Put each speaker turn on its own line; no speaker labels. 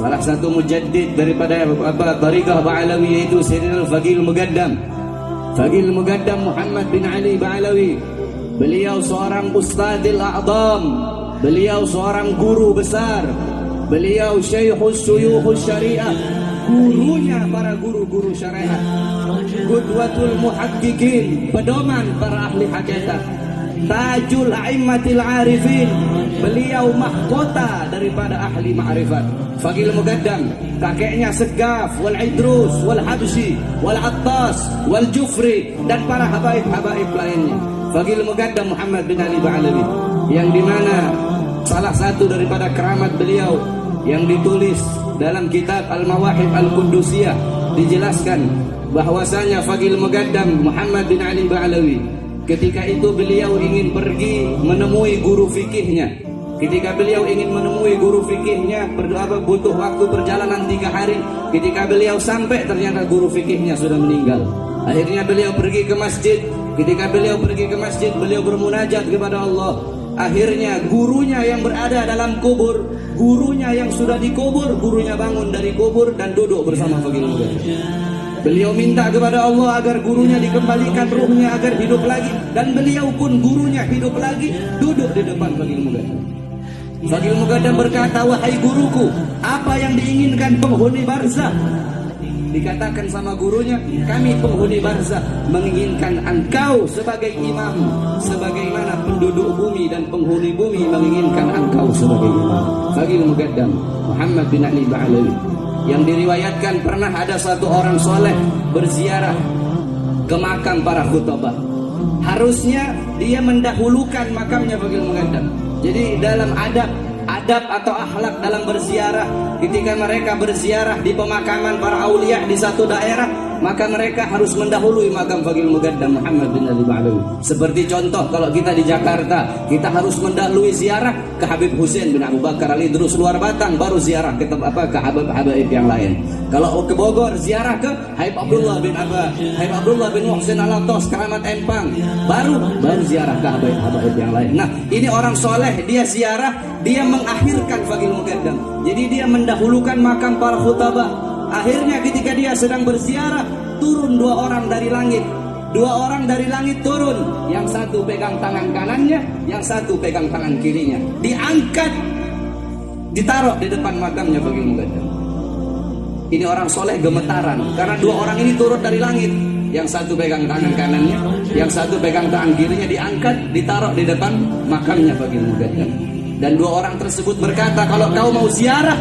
salah satu mujaddid daripada Tariqah Ba'alawi, yaitu Sayyidina Al-Faqih Al-Muqaddam, Faqih Al-Muqaddam Muhammad bin Ali Ba'alawi. Beliau seorang Ustadzil A'zam, beliau seorang guru besar, beliau Syekhus Syuyukhus Syariah, gurunya para guru-guru syariat, Qudwatul Muhaqqiqin, pedoman para ahli hakikat, Tajul A'immatil Arifin, beliau mahkota daripada ahli ma'rifat. Faqih Al-Muqaddam, kakeknya Segaf, Wal Idrus, Wal Habsyi, Wal Attas, Wal Jufri, dan para habaib-habaib lainnya. Faqih Al-Muqaddam Muhammad bin Ali Ba'alawi, yang dimana salah satu daripada keramat beliau yang ditulis dalam kitab Al-Mawahib Al-Qudusiyah, dijelaskan bahwasanya Faqih Al-Muqaddam Muhammad bin Ali Ba'alawi ketika itu beliau ingin pergi menemui guru fikihnya. Ketika beliau ingin menemui guru fikihnya, butuh waktu perjalanan 3 hari. Ketika beliau sampai, ternyata guru fikihnya sudah meninggal. Akhirnya beliau pergi ke masjid. Ketika beliau pergi ke masjid, beliau bermunajat kepada Allah. Akhirnya gurunya yang berada dalam kubur, gurunya yang sudah dikubur, gurunya bangun dari kubur dan duduk bersama Faqih Al-Muqaddam. Beliau minta kepada Allah agar gurunya dikembalikan ruhnya agar hidup lagi, dan beliau pun gurunya hidup lagi, duduk di depan Faqih Al-Muqaddam. Faqih Al-Muqaddam berkata, "Wahai guruku, apa yang diinginkan penghuni barzakh?" Dikatakan sama gurunya, "Kami penghuni barzakh menginginkan engkau sebagai imam, sebagaimana penduduk bumi dan penghuni bumi menginginkan engkau sebagai imam." Faqih Al-Muqaddam Muhammad bin Ali Ba'alawi, yang diriwayatkan pernah ada satu orang soleh berziarah ke makam para khutbah. Harusnya dia mendahulukan makamnya Faqih Al-Muqaddam. Jadi dalam adab atau akhlak dalam berziarah, ketika mereka berziarah di pemakaman para aulia di satu daerah, maka mereka harus mendahului makam Faqih Al-Muqaddam Muhammad bin Ali Ba'alawi. Seperti contoh, kalau kita di Jakarta, kita harus mendahului ziarah ke Habib Husain bin Abu Bakar Ali Idrus Luar Batang, baru ziarah ke ke habaib yang lain. Kalau ke Bogor, ziarah ke Habib Abdullah bin Muhsin Al-Atos Keramat Empang, baru ziarah ke habaib yang lain. Nah, ini orang soleh, dia ziarah, dia mengakhirkan Faqih Al-Muqaddam. Jadi dia mendahulukan makam para khutbah. Akhirnya ketika dia sedang berziarah, turun 2 orang dari langit. 2 orang dari langit turun. Yang satu pegang tangan kanannya, yang satu pegang tangan kirinya. Diangkat, ditaruh di depan makamnya Faqih Al-Muqaddam. Ini orang soleh gemetaran, karena 2 orang ini turun dari langit. Yang satu pegang tangan kanannya, yang satu pegang tangan kirinya, diangkat, ditaruh di depan makamnya Faqih Al-Muqaddam. Dan 2 orang tersebut berkata, "Kalau kau mau ziarah,